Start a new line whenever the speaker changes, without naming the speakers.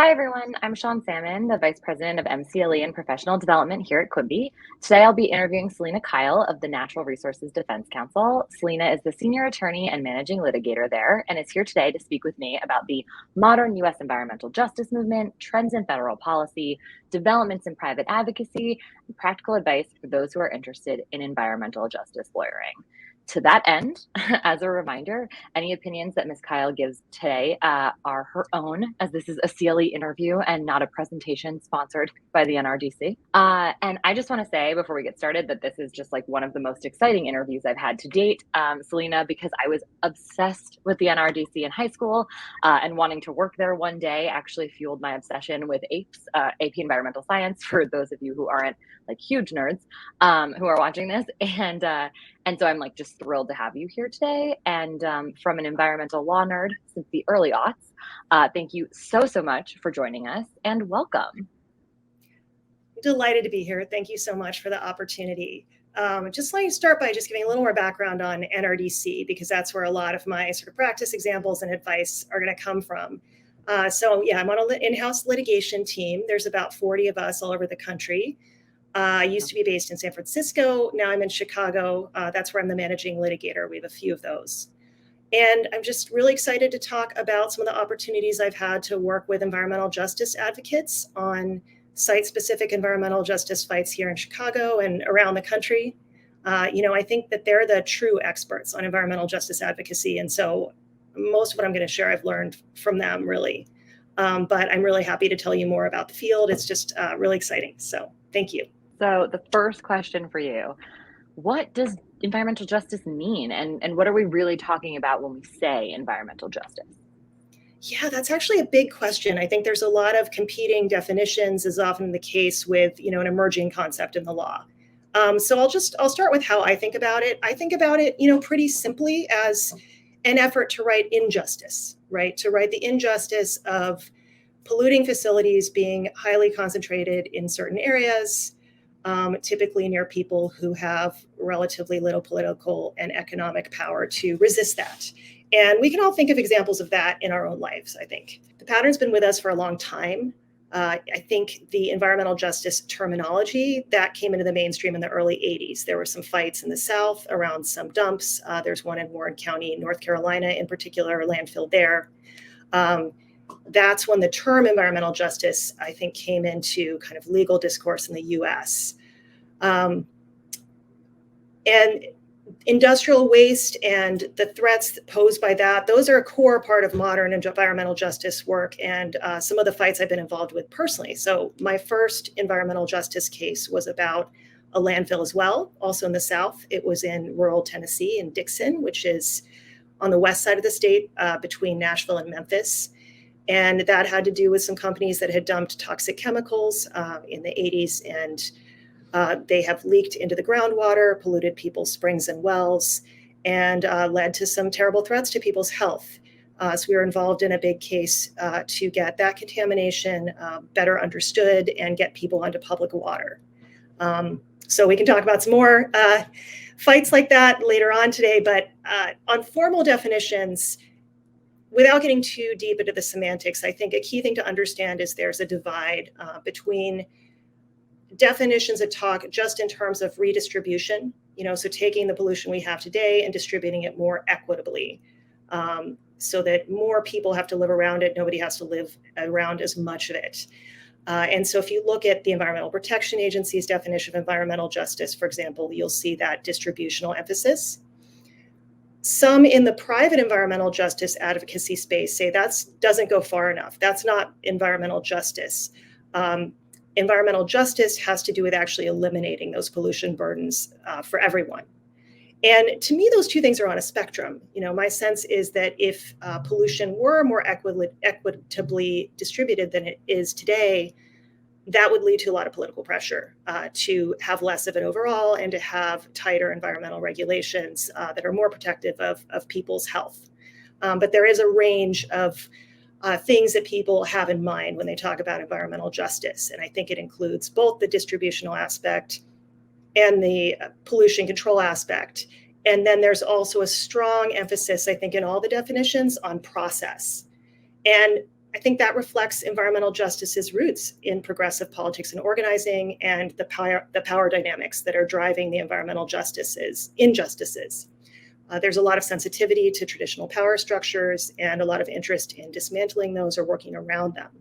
Hi, everyone. I'm Sean Salmon, the Vice President of MCLE and Professional Development here at Quimbee. Today, I'll be interviewing Selena Kyle of the Natural Resources Defense Council. Selena is the Senior Attorney and Managing Litigator there and is here today to speak with me about the modern U.S. environmental justice movement, trends in federal policy, developments in private advocacy, and practical advice for those who are interested in environmental justice lawyering. To that end, as a reminder, any opinions that Ms. Kyle gives today are her own, as this is a CLE interview and not a presentation sponsored by the NRDC. And I just want to say before we get started that this is just like one of the most exciting interviews I've had to date, Selena, because I was obsessed with the NRDC in high school and wanting to work there one day actually fueled my obsession with APES, AP Environmental Science, for those of you who aren't like huge nerds who are watching this. And so I'm like just thrilled to have you here today. And from an environmental law nerd since the early aughts, thank you so much for joining us and welcome.
Delighted to be here. Thank you so much for the opportunity. Just let me start by just giving a little more background on NRDC, because that's where a lot of my sort of practice examples and advice are going to come from. I'm on an in-house litigation team. There's about 40 of us all over the country. I used to be based in San Francisco. Now I'm in Chicago. That's where I'm the managing litigator. We have a few of those. And I'm just really excited to talk about some of the opportunities I've had to work with environmental justice advocates on site-specific environmental justice fights here in Chicago and around the country. I think that they're the true experts on environmental justice advocacy. And so most of what I'm going to share, I've learned from them, really. But I'm really happy to tell you more about the field. It's just really exciting. So thank you.
So the first question for you, what does environmental justice mean? And what are we really talking about when we say environmental justice?
Yeah, that's actually a big question. I think there's a lot of competing definitions, as often the case with, an emerging concept in the law. So I'll start with how I think about it. I think about it, pretty simply as an effort to right injustice, right? To right the injustice of polluting facilities being highly concentrated in certain areas, typically near people who have relatively little political and economic power to resist that. And we can all think of examples of that in our own lives, I think. The pattern's been with us for a long time. I think the environmental justice terminology, that came into the mainstream in the early 80s. There were some fights in the South around some dumps. There's one in Warren County, North Carolina, in particular, a landfill there. That's when the term environmental justice, I think, came into kind of legal discourse in the US. And industrial waste and the threats posed by that, those are a core part of modern environmental justice work and some of the fights I've been involved with personally. So my first environmental justice case was about a landfill as well, also in the South. It was in rural Tennessee in Dixon, which is on the west side of the state between Nashville and Memphis. And that had to do with some companies that had dumped toxic chemicals in the 80s, and they have leaked into the groundwater, polluted people's springs and wells, and led to some terrible threats to people's health. So we were involved in a big case to get that contamination better understood and get people onto public water. So we can talk about some more fights like that later on today, but on formal definitions, without getting too deep into the semantics, I think a key thing to understand is there's a divide between definitions that talk just in terms of redistribution, so taking the pollution we have today and distributing it more equitably, so that more people have to live around it. Nobody has to live around as much of it. And so if you look at the Environmental Protection Agency's definition of environmental justice, for example, you'll see that distributional emphasis. Some in the private environmental justice advocacy space say that doesn't go far enough. That's not environmental justice. Environmental justice has to do with actually eliminating those pollution burdens for everyone. And to me, those two things are on a spectrum. My sense is that if pollution were more equitably distributed than it is today, that would lead to a lot of political pressure to have less of it overall and to have tighter environmental regulations that are more protective of people's health. But there is a range of things that people have in mind when they talk about environmental justice. And I think it includes both the distributional aspect and the pollution control aspect. And then there's also a strong emphasis, I think, in all the definitions on process. And I think that reflects environmental justice's roots in progressive politics and organizing and the power dynamics that are driving the environmental injustices. There's a lot of sensitivity to traditional power structures and a lot of interest in dismantling those or working around them.